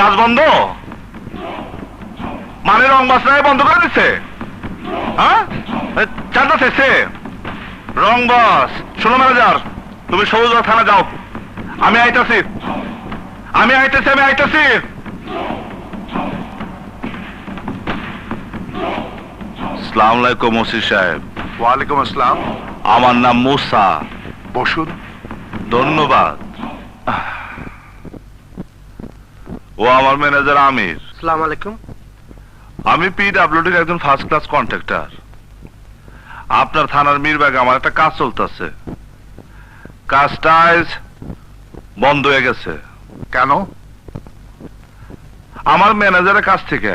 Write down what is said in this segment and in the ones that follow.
কাজ বন্ধ মানে রং বাসনায় বন্ধ করে দিচ্ছে। হ্যাঁ চাঁদা শেষে রং বস। শোনো ম্যানেজার, তুমি সবুজ থানা যাও। আমি আইতাছি। আসসালামু আলাইকুম ওসি সাহেব। ওয়ালাইকুম আসসালাম। আমার নাম মুসা। বসুন। ধন্যবাদ। ও আমার ম্যানেজার আমির। আসসালামু আলাইকুম। আমি পিডব্লিউডির একজন ফার্স্ট ক্লাস কন্ট্রাক্টর। আপনার থানার মিরবাগে আমার একটা কাজ চলতেছে। কাজটা আজ বন্ধ হয়ে গেছে। কেন? আমার ম্যানেজারের কাছ থেকে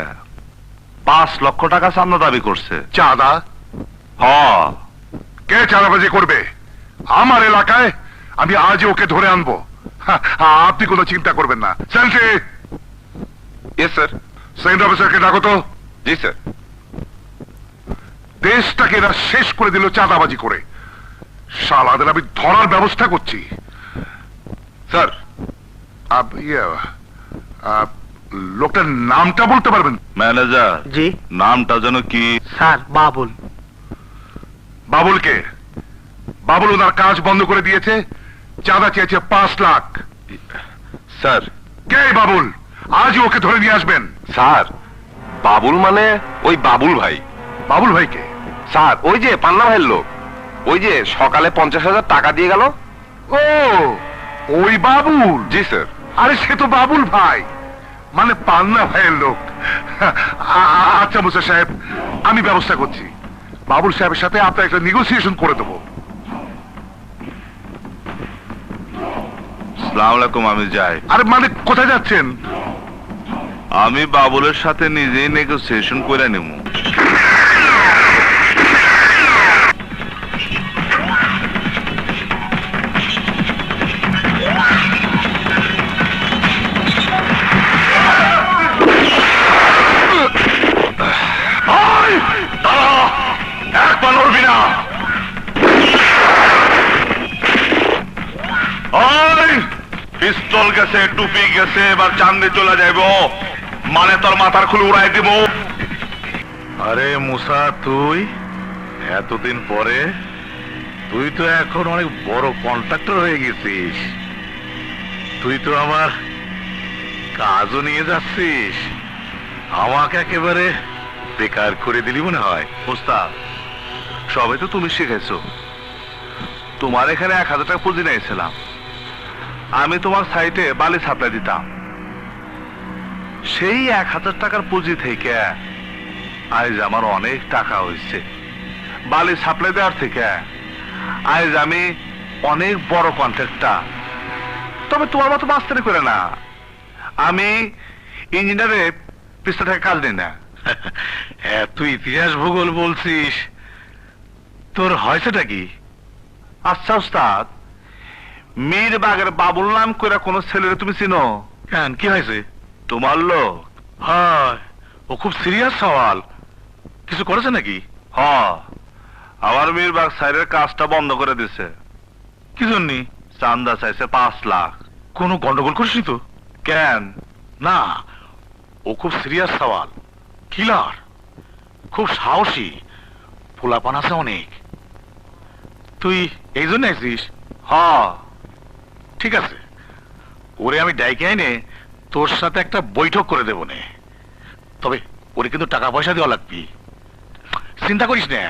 5 লক্ষ টাকা চাঁদা দাবি করছে। চাঁদা? কে চাঁদাবাজি করবে আমার এলাকায়? আমি আজ ওকে ধরে আনবো। আপনি কোনো চিন্তা করবেন না। সেন্ট্রি। Yes sir. সেন্ট অফিসারকে ডাকো তো। জি স্যার। দেশটাকে এরা শেষ করে দিল চাঁদাবাজি করে। শালাদের আমি ধরার ব্যবস্থা করছি। স্যার লোকটার নামটা বলতে পারবেন? ম্যানেজার জি নামটা যেন কি? স্যার, বাবুল। বাবুলকে? বাবুল ওনার কাজ বন্ধ করে দিয়েছে, চাঁদা চেয়েছে 5 লাখ। স্যার কে বাবুল? আজই ওকে ধরে নিয়ে আসবেন। স্যার বাবুল মানে ওই বাবুল ভাই। বাবুল ভাইকে? স্যার ওই যে পান্না ভাইয়ের লোক, ওই যে সকালে 50,000 টাকা দিয়ে গেল। ও ওই বাবুল? জি স্যার। আরে সে তো বাবুল ভাই, মানে পান্না ভাইয়ের লোক। আচ্ছা মুসা সাহেব, আমি ব্যবস্থা করছি। বাবুল সাহেবের সাথে আপনার একটা নেগোসিয়েশন করে দেবো। আসসালামু আলাইকুম, আমি যাই। আরে মানে কোথায় যাচ্ছেন? আমি বাবুলের সাথে নিজেই নেগোসিয়েশন করে নেব। একবার নড়বি না। পিস্তল গেছে, টুপি গেছে, এবার চান্দে চলে যাইব, মানে তোর মাথার খুলে উড়াই দিব। আরে মুসা, তুই এতদিন পরে? তুই তো এখন অনেক বড় কন্ট্রাক্টর হয়ে গেছিস। তুই তো আমার কাজও নিয়ে যাচ্ছিস। আমাকে একেবারে বেকার করে দিলি মনে হয়। ওস্তাদ, সবে তো তুমি শিখেছো। তোমার এখানে 1,000 টাকা পুঁজি নিয়েছিলাম। আমি তোমার সাইটে বালি সাপ্লাই দিতাম। সেই 1,000 টাকার পুঁজি থেকে আজ আমার অনেক টাকা হয়েছে। বালি সাপ্লাই দেওয়ার থেকে আজ আমি অনেক বড় কন্ট্রাক্টর। তবে তোমার মতো মাস্টারি করে না। আমি ইঞ্জিনিয়ারে পিস্তা থেকে কাজ নিই না। তুই ইতিহাস ভূগোল বলছিস, তোর হয়েছেটা কি? আচ্ছা ওস্তাদ, মিরবাগের বাবুল নাম করে কোন ছেলেরে তুমি চিনো? কেন, কি হয়েছে? তোমার লোক? হ্যাঁ, ও খুব সিরিয়াস সওয়াল। কিছু করেছে নাকি? হ্যাঁ, আমার মিরবাগ সাইডের কাজটা বন্ধ করে দিছে। কি জন্য? চান্দা চাইছে 5 লাখ। কোনো গন্ডগোল করিসনি তো? কেন না, ও খুব সিরিয়াস সওয়াল। কিলার, খুব সাহসী, পোলাপান আছে অনেক। তুই এই জন্য আছিস? হ্যাঁ। ঠিক আছে, ওরে আমি ডাইকে এনে তোর সাথে একটা বৈঠক করে দেবো নে। তবে ওরে কিন্তু টাকা পয়সা দেওয়া লাগবি। চিন্তা করিস না,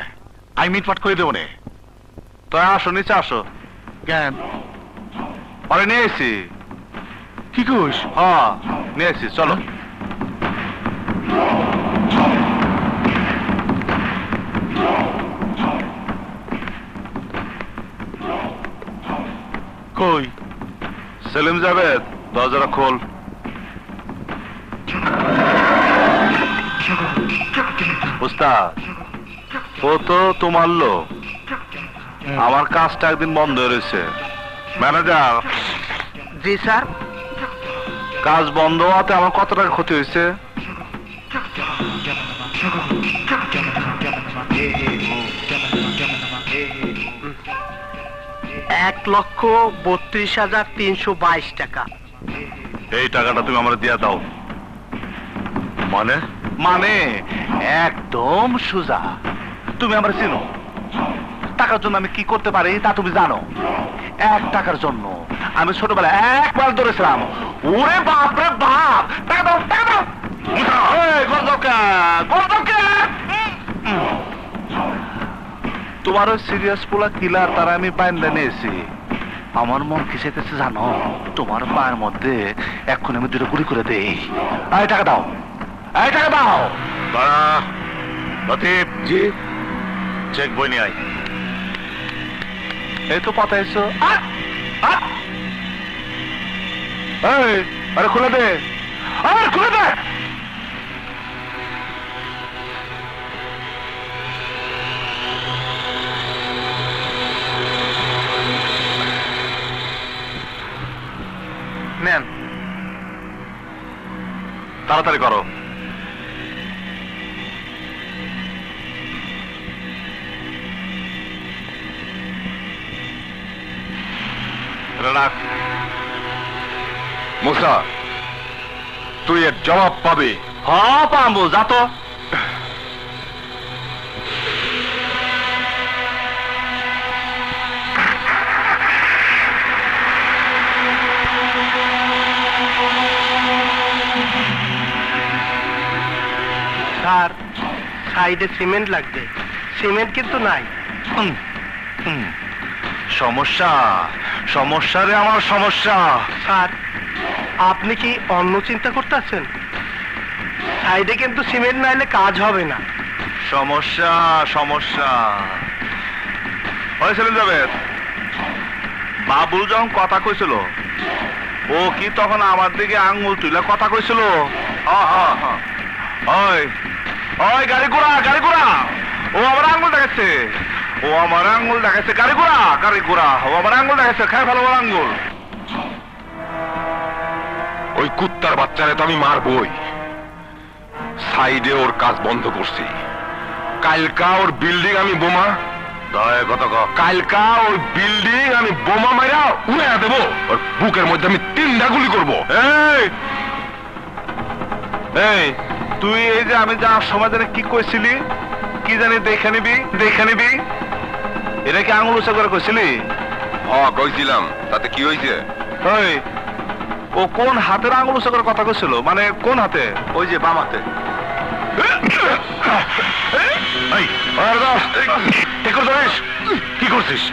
আমি মিটমাট করে দেবো নে। তো আসো, নিচে আসো। কেন? আরে নিয়ে এসি। কি কইস? হ্যাঁ নিয়ে এসি, চলো। কই সেলিম জাভেদ, দরজাটা খোল। উস্তাদ, ও তো তোমার লোক। আমার কাজটা একদিন বন্ধ হয়ে রয়েছে। ম্যানেজার। জি স্যার। কাজ বন্ধ হওয়াতে আমার কত টাকা ক্ষতি হয়েছে? 1,32,322 টাকা। এই টাকাটা তুমি আমার দিয়ে দাও। মানে মানে একদম সোজা। তুমি আমার চিনো, টাকার জন্য আমি কি করতে পারি তা তুমি জানো। 1 টাকার জন্য আমি ছোটবেলায় একবার ধরেছিলাম। ওরে বাপ রে বাপ, টাকা দাও টাকা দাও। এই, গর্দকা, গর্দকা। তোমার ওই সিরিয়াস পোলা কিলার তারা আমি বাইন্দা নিয়েছি। আমার মন কি চাইতেছে জানো? তোমার পায়ের মধ্যে এখন আমি 2টা গুলি করে দেই। এই টাকা দাও, এই টাকা দাও। লতিফ জি, চেক বই নিয়ে আয়। এই তো পাতাইছো। এই, আরে খুলে দে, আরে খুলে দে। নেন। তাড়াতাড়ি করো। রাখ। মুসা, তুই এর জবাব পাবি। হ্যাঁ পাবো, যা তো। স্যার, সাইডে সিমেন্ট লাগবে। সিমেন্ট কিন্তু নাই। হুম, হুম। সমস্যা, সমস্যা রে আমার সমস্যা। স্যার, আপনি কি অন্য চিন্তা করতেছেন? সাইডে কিন্তু সিমেন্ট নাইলে কাজ হবে না। সমস্যা, সমস্যা। হয়েছিলেন যাবে বাবুল যখন কথা কইছিল, ও কি তখন আমার দিকে আঙ্গুল তুলে কথা কইছিল? ওই ওই গাড়ি ঘোড়া, গাড়ি ঘোড়া। ও আমার আঙ্গুল দেখাচ্ছে, ও আমার আঙ্গুল দেখাচ্ছে। গাড়ি ঘোড়া, গাড়ি ঘোড়া। ও আমার আঙ্গুল দেখাচ্ছে, খাই ভালো আমার আঙ্গুল। ওই কুত্তার বাচ্চারে তো আমি মারবই। সাইডে ওর কাজ বন্ধ করছি। কালকা ওর বিল্ডিং আমি বোমা, দয়া কত কালকা ওই বিল্ডিং আমি বোমা মাইরা উড়ে দেবো। ওর বুকের মধ্যে আমি 3টা গুলি করবো। এই এই, তুই এই যে আমি যাওয়ার সময় জানি কি কইছিলি, কি জানি দেখে নিবি, দেখে নিবি। এটা কি আঙুল উঁচা করে কইছিলি? কইছিলাম, তাতে কি হয়েছে? ওই, ও কোন হাতের আঙুল উঁচা করে কথা কইছিল? মানে কোন হাতে? ওই যে বাম হাতে। কি করছিস?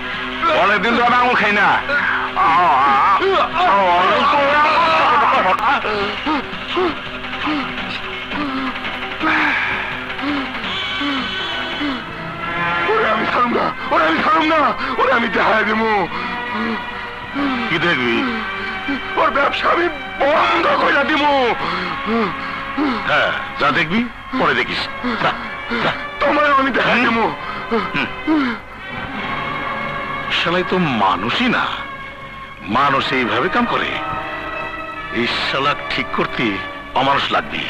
অনেকদিন তো আমি আঙুল খাই না। ওরে আমি ছাড়ুম না, ওরে আমি ছাড়ুম না, ওরে আমি দেখায় দেবো। কি দেখবি? ওর ব্যবসা আমি বন্ধ করে দিব। হ্যাঁ, যা দেখবি পরে দেখিস। তোমার আমি দেখায় দেবো। শালাই তো মানুষই না, মানুষ এইভাবে কাম করে। এই শালা ঠিক করতে অমানুষ লাগবে।